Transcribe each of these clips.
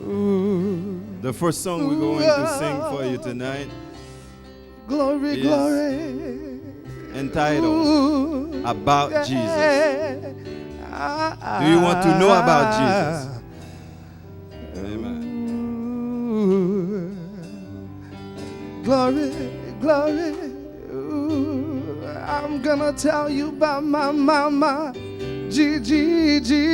Ooh. The first song we're going to sing for you tonight, glory, glory, entitled About Jesus. Do you want to know about Jesus? Amen. Glory, glory. Ooh, I'm gonna tell you about my Jesus.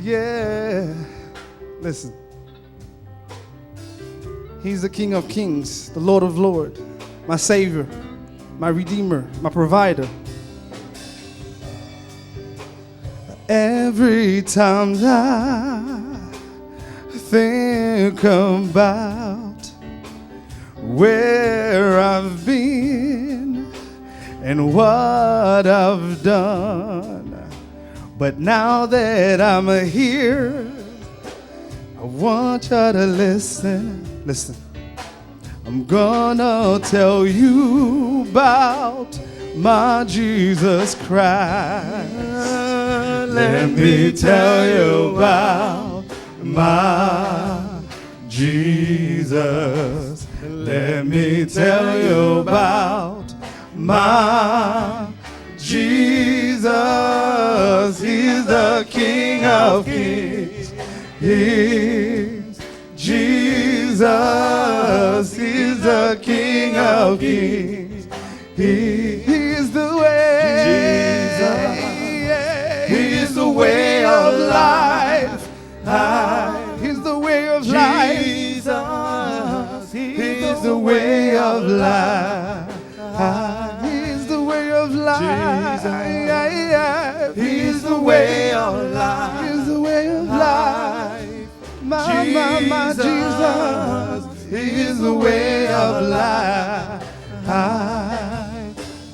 Yeah. Listen. He's the King of Kings, the Lord of Lords, my Savior, my Redeemer, my Provider. Every time I think about where I've been and what I've done, but now that I'm here, I want you to listen. Listen. I'm gonna tell you about my Jesus Christ. Let me tell you about my Jesus. Let me tell you about my Jesus. He's the King of Kings. He's Jesus. He's the King of Kings. He's the way. He's the way of life. He's the way of life. He's the way of life. He's the way of life. He's the way of life. He's the way of life. My Jesus. He's the way of life.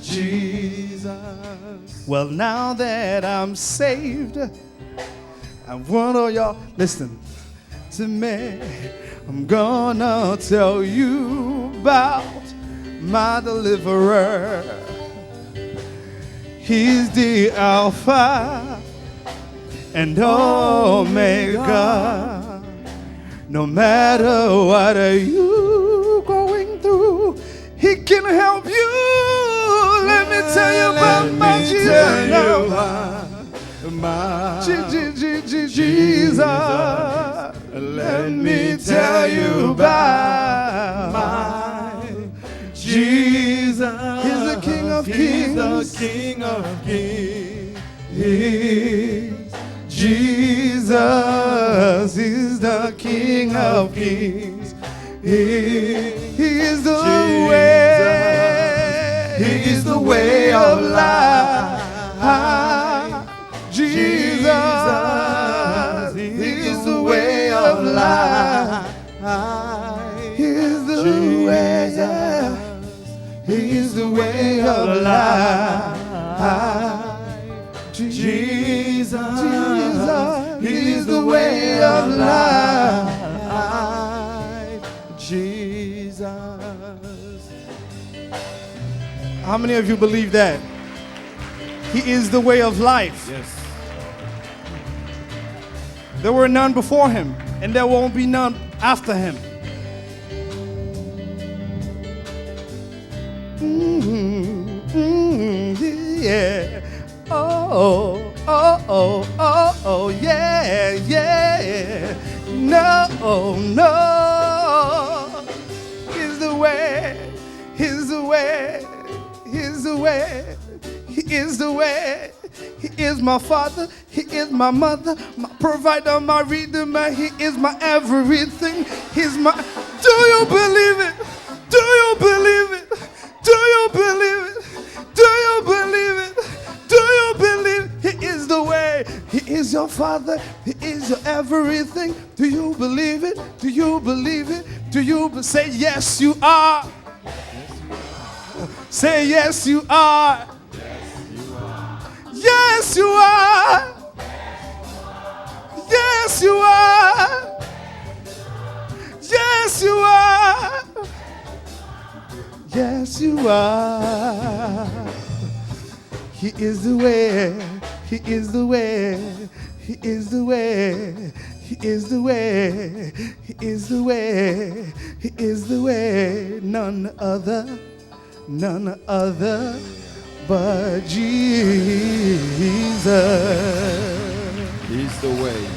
Jesus. Well, now that I'm saved, I want all y'all listen to me. I'm gonna tell you about my deliverer. He's the Alpha and Omega. No matter what are you going through, He can help you. Let me tell you about my Jesus. Jesus. Let me tell you about my Jesus. He's the King of Kings. He's the King of Kings. Jesus is the King of Kings. He is the way. He is the way of life. Jesus is the way of life. He is the way. He is the way of life. Jesus, He's the way of life. Jesus. How many of you believe that? He is the way of life. Yes. There were none before Him, and there won't be none after Him. Yeah. Oh, yeah. No. He's the way. He's the way. He's the way. He is the way. He is my Father. He is my mother, my provider, my redeemer. He is my everything. He's my. Do you believe it? Do you believe it? Do you believe it? Do you believe it? Do you believe He is the way? He is your Father. He is your everything. Do you believe it? Do you believe it? Do you say yes you are? Say yes you are. Yes you are. Yes you are. Yes you are. Yes, you are. He is the way. He is the way. He is the way. He is the way. He is the way. He is the way. None other but Jesus. He's the way.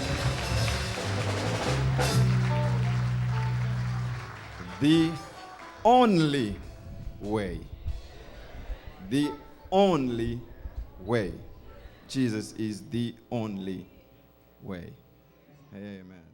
The only way. The only way. Jesus is the only way. Amen.